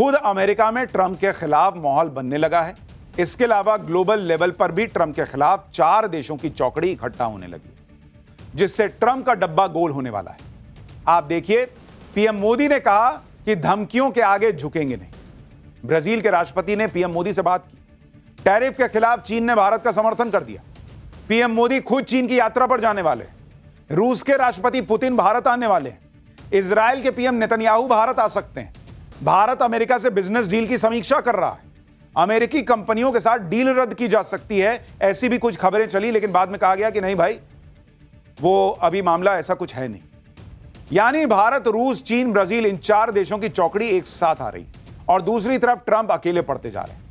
खुद अमेरिका में ट्रंप के खिलाफ माहौल बनने लगा है। इसके अलावा ग्लोबल लेवल पर भी ट्रंप के खिलाफ 4 देशों की चौकड़ी इकट्ठा होने लगी, जिससे ट्रंप का डब्बा गोल होने वाला है। आप देखिए, पीएम मोदी ने कहा कि धमकियों के आगे झुकेंगे नहीं। ब्राजील के राष्ट्रपति ने पीएम मोदी से बात की। टैरिफ के खिलाफ चीन ने भारत का समर्थन कर दिया। पीएम मोदी खुद चीन की यात्रा पर जाने वाले हैं। रूस के राष्ट्रपति पुतिन भारत आने वाले हैं। इजराइल के पीएम नेतन्याहू भारत आ सकते हैं। भारत अमेरिका से बिजनेस डील की समीक्षा कर रहा है। अमेरिकी कंपनियों के साथ डील रद्द की जा सकती है, ऐसी भी कुछ खबरें चली, लेकिन बाद में कहा गया कि नहीं भाई, वो अभी मामला ऐसा कुछ है नहीं। यानी भारत, रूस, चीन, ब्राजील, इन 4 देशों की चौकड़ी एक साथ आ रही है और दूसरी तरफ ट्रंप अकेले पड़ते जा रहे हैं।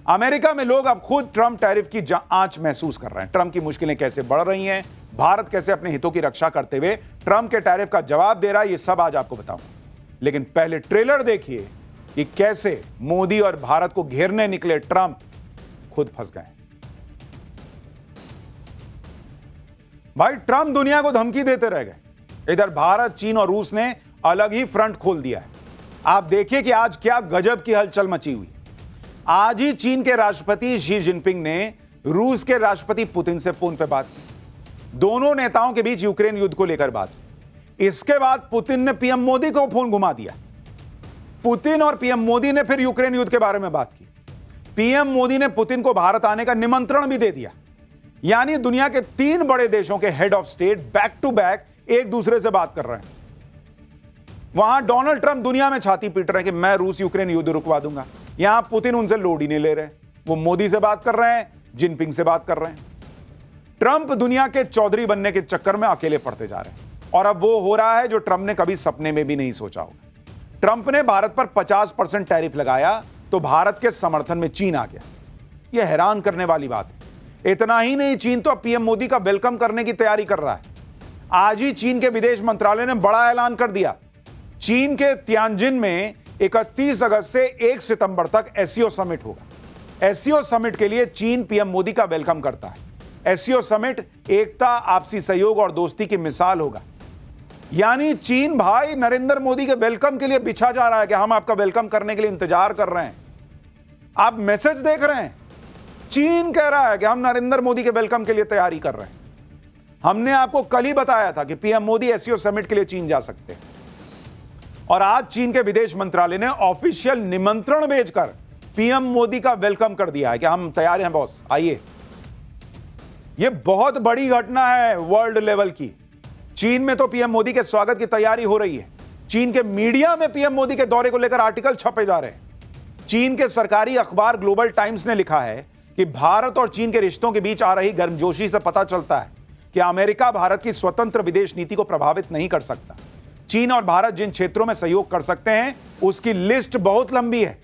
अमेरिका में लोग अब खुद ट्रंप टैरिफ की आंच महसूस कर रहे हैं। ट्रंप की मुश्किलें कैसे बढ़ रही हैं, भारत कैसे अपने हितों की रक्षा करते हुए ट्रंप के टैरिफ का जवाब दे रहा है, ये सब आज आपको बताऊंगा। लेकिन पहले ट्रेलर देखिए कि कैसे मोदी और भारत को घेरने निकले ट्रंप खुद फंस गए। भाई, ट्रंप दुनिया को धमकी देते रह गए। इधर भारत, चीन और रूस ने अलग ही फ्रंट खोल दिया है। आप देखिए कि आज क्या गजब की हलचल मची हुई। आज ही चीन के राष्ट्रपति शी जिनपिंग ने रूस के राष्ट्रपति पुतिन से फोन पर बात की। दोनों नेताओं के बीच यूक्रेन युद्ध को लेकर बात हुई। इसके बाद पुतिन ने पीएम मोदी को फोन घुमा दिया। पुतिन और पीएम मोदी ने फिर यूक्रेन युद्ध के बारे में बात की। पीएम मोदी ने पुतिन को भारत आने का निमंत्रण भी दे दिया। यानी दुनिया के 3 बड़े देशों के head of state back to back एक दूसरे से बात कर रहे हैं। वहां डोनाल्ड ट्रंप दुनिया में छाती पीट रहे हैं कि मैं रूस यूक्रेन युद्ध रुकवा दूंगा। यहां पुतिन उनसे लोड ही नहीं ले रहे। वो मोदी से बात कर रहे हैं, जिनपिंग से बात कर रहे हैं। ट्रंप दुनिया के चौधरी बनने के चक्कर में अकेले पड़ते जा रहे हैं और अब वो हो रहा है जो ट्रंप ने कभी सपने में भी नहीं सोचा होगा। ट्रंप ने भारत पर 50% टैरिफ लगाया तो भारत के समर्थन में चीन आ गया। यह हैरान करने वाली बात है। इतना ही नहीं, चीन तो पीएम मोदी का वेलकम करने की तैयारी कर रहा है। आज ही चीन के विदेश मंत्रालय ने बड़ा ऐलान कर दिया। चीन के तियानजिन में 31 अगस्त से 1 सितंबर तक एससीओ समिट होगा। एससीओ समिट के लिए चीन पीएम मोदी का वेलकम करता है। एससीओ समिट एकता, आपसी सहयोग और दोस्ती की मिसाल होगा। यानी चीन भाई नरेंद्र मोदी के वेलकम के लिए बिछा जा रहा है कि हम आपका वेलकम करने के लिए इंतजार कर रहे हैं। आप मैसेज देख रहे हैं, चीन कह रहा है कि हम नरेंद्र मोदी के वेलकम के लिए तैयारी कर रहे हैं। हमने आपको कल ही बताया था कि पीएम मोदी एससीओ समिट के लिए चीन जा सकते हैं और आज चीन के विदेश मंत्रालय ने ऑफिशियल निमंत्रण भेजकर पीएम मोदी का वेलकम कर दिया है कि हम तैयार हैं बॉस, आइए। यह बहुत बड़ी घटना है वर्ल्ड लेवल की। चीन में तो पीएम मोदी के स्वागत की तैयारी हो रही है। चीन के मीडिया में पीएम मोदी के दौरे को लेकर आर्टिकल छपे जा रहे हैं। चीन के सरकारी अखबार ग्लोबल टाइम्स ने लिखा है कि भारत और चीन के रिश्तों के बीच आ रही गर्मजोशी से पता चलता है कि अमेरिका भारत की स्वतंत्र विदेश नीति को प्रभावित नहीं कर सकता। चीन और भारत जिन क्षेत्रों में सहयोग कर सकते हैं उसकी लिस्ट बहुत लंबी है।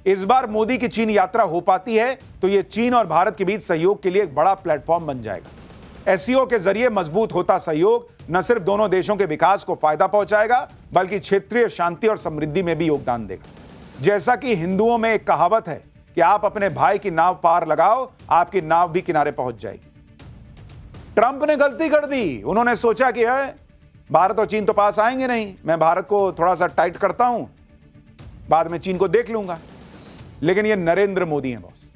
इस बार मोदी की चीन यात्रा हो पाती है तो यह चीन और भारत के बीच सहयोग के लिए एक बड़ा प्लेटफॉर्म बन जाएगा। एससीओ के जरिए मजबूत होता सहयोग न सिर्फ दोनों देशों के विकास को फायदा पहुंचाएगा बल्कि क्षेत्रीय शांति और समृद्धि में भी योगदान देगा। जैसा कि हिंदुओं में एक कहावत है कि आप अपने भाई की नाव पार लगाओ, आपकी नाव भी किनारे पहुंच जाएगी। ट्रंप ने गलती कर दी। उन्होंने सोचा कि भारत और चीन तो पास आएंगे नहीं, मैं भारत को थोड़ा सा टाइट करता हूं, बाद में चीन को देख लूंगा। लेकिन ये नरेंद्र मोदी हैं बॉस।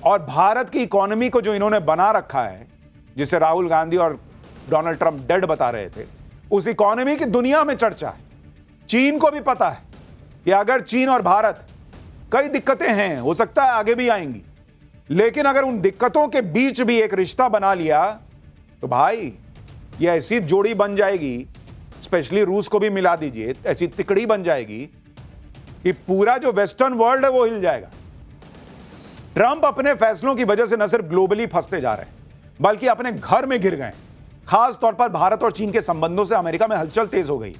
और भारत की इकोनॉमी को जो इन्होंने बना रखा है, जिसे राहुल गांधी और डोनाल्ड ट्रंप डेड बता रहे थे, उस इकोनॉमी की दुनिया में चर्चा है। चीन को भी पता है कि अगर चीन और भारत, कई दिक्कतें हैं, हो सकता है आगे भी आएंगी, लेकिन अगर उन दिक्कतों के बीच भी एक रिश्ता बना लिया तो भाई ये ऐसी जोड़ी बन जाएगी, स्पेशली रूस को भी मिला दीजिए, ऐसी तिकड़ी बन जाएगी कि पूरा जो वेस्टर्न वर्ल्ड है वो हिल जाएगा। ट्रंप अपने फैसलों की वजह से न सिर्फ ग्लोबली फंसते जा रहे हैं बल्कि अपने घर में गिर गए। खास तौर पर भारत और चीन के संबंधों से अमेरिका में हलचल तेज हो गई।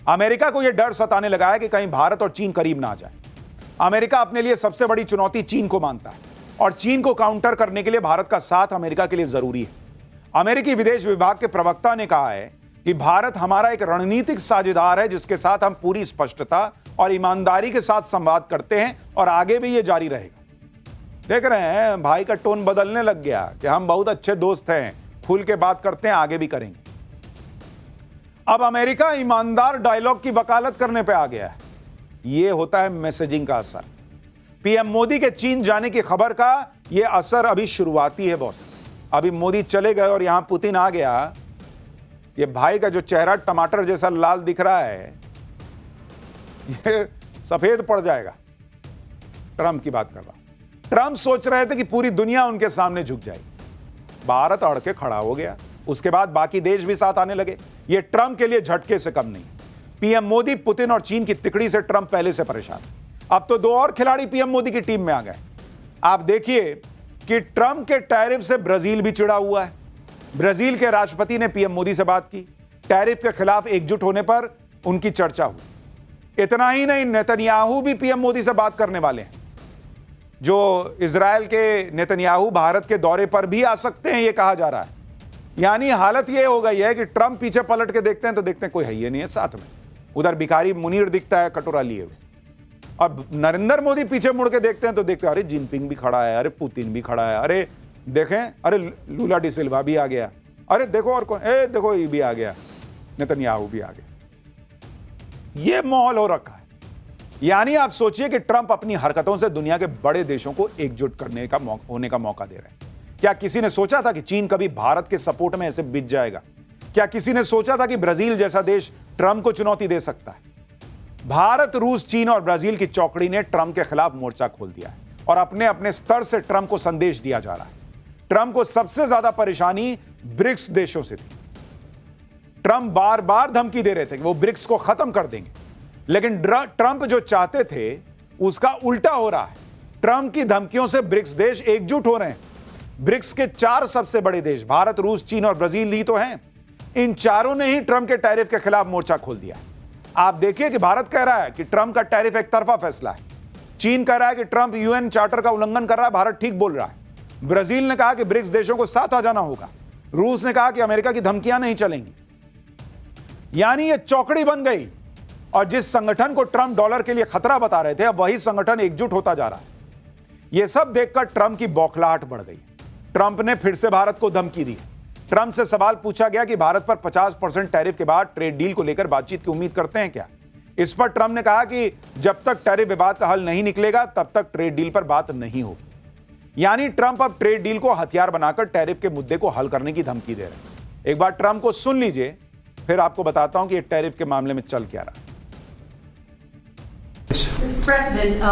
अमेरिका को यह डर सताने लगा है कि कहीं भारत और चीन करीब ना आ जाए। अमेरिका अपने लिए सबसे बड़ी चुनौती चीन को मानता है और चीन को काउंटर करने के लिए भारत का साथ अमेरिका के लिए जरूरी है। अमेरिकी विदेश विभाग के प्रवक्ता ने कहा है कि भारत हमारा एक रणनीतिक साझेदार है जिसके साथ हम पूरी स्पष्टता और ईमानदारी के साथ संवाद करते हैं और आगे भी यह जारी रहेगा। देख रहे हैं भाई का टोन बदलने लग गया कि हम बहुत अच्छे दोस्त हैं, खुल के बात करते हैं, आगे भी करेंगे। अब अमेरिका ईमानदार डायलॉग की वकालत करने पे आ गया है। यह होता है मैसेजिंग का असर। पीएम मोदी के चीन जाने की खबर का यह असर अभी शुरुआती है बॉस। अभी मोदी चले गए और यहां पुतिन आ गया। ये भाई का जो चेहरा टमाटर जैसा लाल दिख रहा है, ये सफेद पड़ जाएगा। ट्रंप की बात कर रहा हूं। ट्रंप सोच रहे थे कि पूरी दुनिया उनके सामने झुक जाएगी। भारत अड़ के खड़ा हो गया। उसके बाद बाकी देश भी साथ आने लगे। ये ट्रंप के लिए झटके से कम नहीं। पीएम मोदी, पुतिन और चीन की तिकड़ी से ट्रंप पहले से परेशान। अब तो 2 और खिलाड़ी पीएम मोदी की टीम में आ गए। आप देखिए कि ट्रंप के टैरिफ से ब्राजील भी चिढ़ा हुआ है। ब्राजील के राष्ट्रपति ने पीएम मोदी से बात की। टैरिफ के खिलाफ एकजुट होने पर उनकी चर्चा हुई। इतना ही नहीं, नेतन्याहू भी पीएम मोदी से बात करने वाले हैं। जो इजराइल के नेतन्याहू भारत के दौरे पर भी आ सकते हैं, यह कहा जा रहा है। यानी हालत यह हो गई है कि ट्रंप पीछे पलट के देखते हैं तो देखते हैं कोई है ही नहीं है साथ में। उधर भिखारी मुनीर दिखता है कटोरा लिए हुए। अब नरेंद्र मोदी पीछे मुड़ के देखते हैं तो देखते हैं अरे जिनपिंग भी खड़ा है, अरे पुतिन भी खड़ा है, अरे देखें, अरे लूला डी सिल्वा भी आ गया, अरे देखो और कौन, देखो ये भी आ गया, नेतन्याहू भी आ गया। ये माहौल हो रखा है। यानी आप सोचिए कि ट्रंप अपनी हरकतों से दुनिया के बड़े देशों को एकजुट करने का होने का मौका दे रहे हैं। क्या किसी ने सोचा था कि चीन कभी भारत के सपोर्ट में ऐसे बिछ जाएगा? क्या किसी ने सोचा था कि ब्राजील जैसा देश ट्रंप को चुनौती दे सकता है? भारत, रूस, चीन और ब्राजील की चौकड़ी ने ट्रंप के खिलाफ मोर्चा खोल दिया है और अपने अपने स्तर से ट्रंप को संदेश दिया जा रहा है। ट्रंप को सबसे ज्यादा परेशानी ब्रिक्स देशों से थी। ट्रंप बार बार धमकी दे रहे थे कि वो ब्रिक्स को खत्म कर देंगे, लेकिन ट्रंप जो चाहते थे उसका उल्टा हो रहा है। ट्रंप की धमकियों से ब्रिक्स देश एकजुट हो रहे हैं। ब्रिक्स के 4 सबसे बड़े देश भारत, रूस, चीन और ब्राजील ही तो हैं। इन चारों ने ही ट्रंप के टैरिफ के खिलाफ मोर्चा खोल दिया। आप देखिए कि भारत कह रहा है कि ट्रंप का टैरिफ एक तरफा फैसला है। चीन कह रहा है कि ट्रंप यूएन चार्टर का उल्लंघन कर रहा है, भारत ठीक बोल रहा है। ब्राजील ने कहा कि ब्रिक्स देशों को साथ आ जाना होगा। रूस ने कहा कि अमेरिका की धमकियां नहीं चलेंगी। यानी यह चौकड़ी बन गई और जिस संगठन को ट्रंप डॉलर के लिए खतरा बता रहे थे, अब वही संगठन एकजुट होता जा रहा है। यह सब देखकर ट्रंप की बौखलाहट बढ़ गई। ट्रंप ने फिर से भारत को धमकी दी। ट्रंप से सवाल पूछा गया कि भारत पर 50% टैरिफ के बाद ट्रेड डील को लेकर बातचीत की उम्मीद करते हैं क्या? इस पर ट्रंप ने कहा कि जब तक टैरिफ विवाद का हल नहीं निकलेगा तब तक ट्रेड डील पर बात नहीं होगी। यानी ट्रंप अब ट्रेड डील को हथियार बनाकर टैरिफ के मुद्दे को हल करने की धमकी दे रहे हैं। एक बार ट्रंप को सुन लीजिए, फिर आपको बताता हूं कि टैरिफ के मामले में चल क्या रहा है। Mr. President,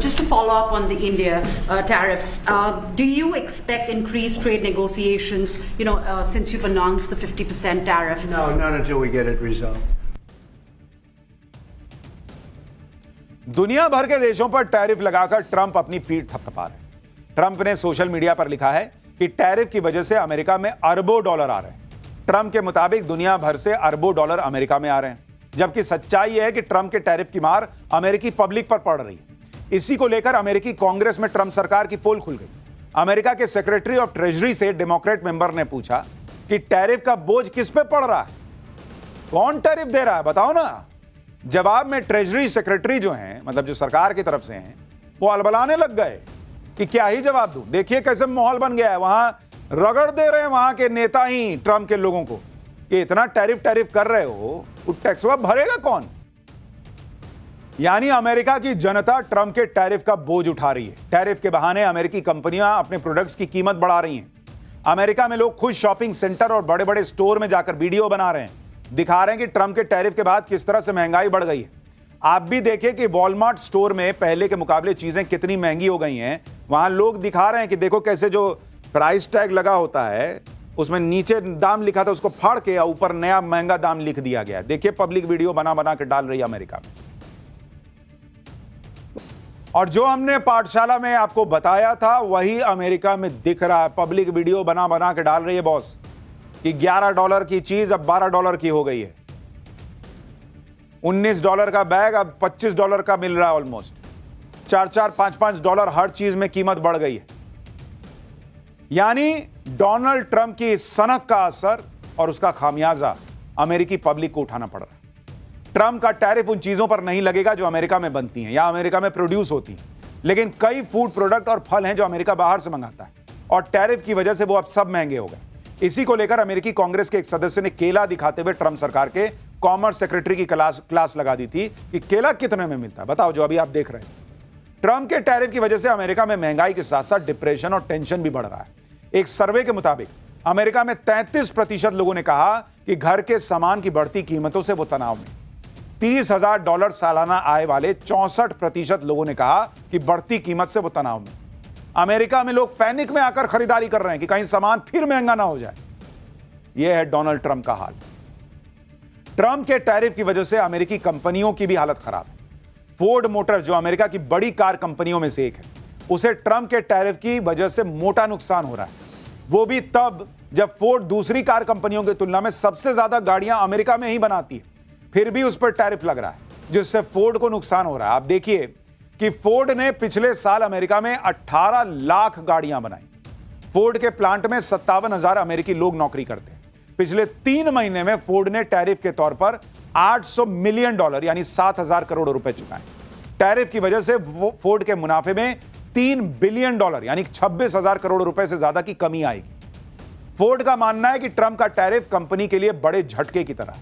just to follow up on the India tariffs, do you expect increased trade negotiations, since you've announced the 50% tariff? No, not until we get it resolved. दुनिया भर के देशों पर टैरिफ लगाकर ट्रंप अपनी पीठ थपथपा रहे हैं। ट्रंप ने सोशल मीडिया पर लिखा है कि टैरिफ की वजह से अमेरिका में अरबों डॉलर आ रहे हैं। ट्रंप के मुताबिक दुनिया भर से अरबों डॉलर अमेरिका में आ रहे हैं, जबकि सच्चाई यह है कि ट्रंप के टैरिफ की मार अमेरिकी पब्लिक पर पड़ रही है। इसी को लेकर अमेरिकी कांग्रेस में ट्रंप सरकार की पोल खुल गई। अमेरिका के सेक्रेटरी ऑफ ट्रेजरी से डेमोक्रेट मेंबर ने पूछा कि टैरिफ का बोझ किस पे पड़ रहा है, कौन टैरिफ दे रहा है, बताओ ना। जवाब में ट्रेजरी सेक्रेटरी जो हैं, मतलब जो सरकार की तरफ से हैं, वो अलबलाने लग गए कि क्या ही जवाब दूं। देखिए कैसे माहौल बन गया है। वहां रगड़ दे रहे हैं वहां के नेता ही ट्रंप के लोगों को कि इतना टैरिफ कर रहे हो, वो टैक्स भरेगा कौन? यानी अमेरिका की जनता ट्रंप के टैरिफ का बोझ उठा रही है। टैरिफ के बहाने अमेरिकी कंपनियां अपने प्रोडक्ट्स की कीमत बढ़ा रही हैं। अमेरिका में लोग खुद शॉपिंग सेंटर और बड़े बड़े स्टोर में जाकर वीडियो बना रहे हैं, दिखा रहे हैं कि ट्रंप के टैरिफ के बाद किस तरह से महंगाई बढ़ गई है। आप भी देखिए कि वॉलमार्ट स्टोर में पहले के मुकाबले चीजें कितनी महंगी हो गई हैं। वहां लोग दिखा रहे हैं कि देखो कैसे जो प्राइस टैग लगा होता है उसमें नीचे दाम लिखा था, उसको फाड़ के ऊपर नया महंगा दाम लिख दिया गया। देखिए पब्लिक वीडियो बना बना के डाल रही है अमेरिका में। और जो हमने पाठशाला में आपको बताया था वही अमेरिका में दिख रहा है। पब्लिक वीडियो बना बना के डाल रही है बॉस कि $11 की चीज अब $12 की हो गई है। $19 का बैग अब $25 का मिल रहा है। ऑलमोस्ट $4, $5 हर चीज में कीमत बढ़ गई है। यानी डोनाल्ड ट्रंप की सनक का असर और उसका खामियाजा अमेरिकी पब्लिक को उठाना पड़ रहा है। ट्रंप का टैरिफ उन चीजों पर नहीं लगेगा जो अमेरिका में बनती हैं या अमेरिका में प्रोड्यूस होती हैं, लेकिन कई फूड प्रोडक्ट और फल हैं जो अमेरिका बाहर से मंगाता है और टैरिफ की वजह से वो अब सब महंगे हो गए। इसी को लेकर अमेरिकी कांग्रेस के एक सदस्य ने केला दिखाते हुए ट्रंप सरकार के कॉमर्स सेक्रेटरी की क्लास लगा दी थी कि केला कितने में मिलता है, बताओ, जो अभी आप देख रहे हैं। ट्रंप के टैरिफ की वजह से अमेरिका में महंगाई के साथ साथ डिप्रेशन और टेंशन भी बढ़ रहा है। एक सर्वे के मुताबिक अमेरिका में 33% लोगों ने कहा कि घर के सामान की बढ़ती कीमतों से वो तनाव में। $30,000 सालाना आय वाले 64% लोगों ने कहा कि बढ़ती कीमत से वो तनाव में। अमेरिका में लोग पैनिक में आकर खरीदारी कर रहे हैं कि कहीं सामान फिर महंगा ना हो जाए। यह है डोनाल्ड ट्रंप का हाल। ट्रंप के टैरिफ की वजह से अमेरिकी कंपनियों की भी हालत खराब है। फोर्ड मोटर, जो अमेरिका की बड़ी कार कंपनियों में से एक है, उसे ट्रंप के टैरिफ की वजह से मोटा नुकसान हो रहा है। वो भी तब जब फोर्ड दूसरी कार कंपनियों की तुलना में सबसे ज्यादा गाड़ियां अमेरिका में ही बनाती है, फिर भी उस पर टैरिफ लग रहा है, जिससे फोर्ड को नुकसान हो रहा है। आप देखिए कि फोर्ड ने पिछले साल अमेरिका में 18 लाख गाड़ियां बनाई। फोर्ड के प्लांट में 57,000 अमेरिकी लोग नौकरी करते हैं। पिछले 3 महीने में फोर्ड ने टैरिफ के तौर पर $800 मिलियन यानी 7,000 करोड़ रुपए चुकाए। टैरिफ की वजह से फोर्ड के मुनाफे में $3 बिलियन यानी 26,000 करोड़ रुपए से ज्यादा की कमी आएगी। फोर्ड का मानना है कि ट्रंप का टैरिफ कंपनी के लिए बड़े झटके की तरह है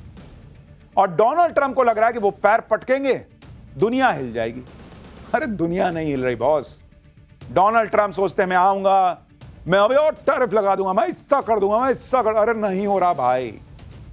और डोनाल्ड ट्रंप को लग रहा है कि वो पैर पटकेंगे, दुनिया हिल जाएगी। अरे दुनिया नहीं हिल रही बॉस। डोनाल्ड ट्रंप सोचते हैं मैं आऊंगा, मैं अभी और टैरिफ लगा दूंगा, मैं हिस्सा कर दूंगा, मैं हिस्सा कर, अरे नहीं हो रहा भाई।